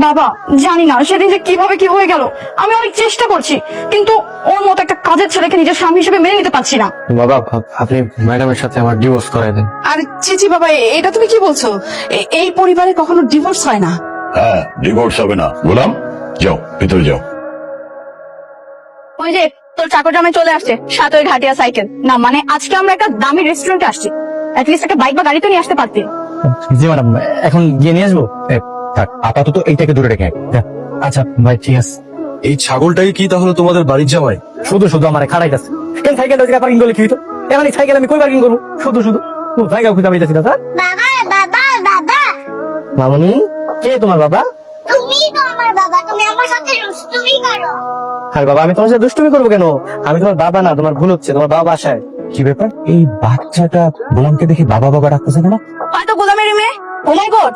বাবা জানি না সেদিন যে কিভাবে কি হয়ে গেল, আমি অনেক চেষ্টা করছি কিন্তু ওর মতো একটা কাজের ছেলেকে নিজের স্বামী হিসেবে মেনে নিতে পারছি না। বাবা আপনি ম্যাডামের সাথে আমার ডিভোর্স করাই দেন। আর চিচি বাবা, এটা তুমি কি বলছো? এই পরিবারে কখনো ডিভোর্স হয় না। হ্যাঁ, ডিভোর্স হবে না। গোলাম, যাও ভিতরে যাও। ওই যে তোর চাকরটা চলে আসছে, সাথে ওই ঘাটিয়া সাইকেল না, মানে আজকে আমরা একটা দামি রেস্টুরেন্টে আসছি, অ্যাটলিস্ট একটা বাইক বা গাড়ি তো নিয়ে আসতে পারতি। জি ম্যাডাম, এখন গিয়ে নিয়ে আসবো। থাক, আপাতত এইটাকে দূরে রেখে আচ্ছা ভাই, ঠিক আছে। এই ছাগলটাই কি তাহলে তোমাদের বাড়ির জামাই? শুধু শুধু আমার খাড়াইতেছে। কেন সাইকেল পার্কিং করলে কি হইতো? এখন এই সাইকেল আমি কই পার্কিং করবো? শুধু শুধু জায়গা খুঁজে পাইতেছি না স্যার। বাবা বাবা বাবা, মামনি, কে তোমার বাবা? তুমি তো আমার বাবা, তুমি আমার সাথে দুষ্টুমি করো। আরে বাবা, আমি তোমার সাথে দুষ্টুমি করবো কেন? আমি তোমার বাবা না, তোমার ভুল হচ্ছে, তোমার বাবা বাসায়। কি ব্যাপার, এই বাচ্চাটা বোনকে দেখে বাবা বাবা ডাকতেছে কেন? হয়তো গোলামের মেয়ে। ও মাই গড,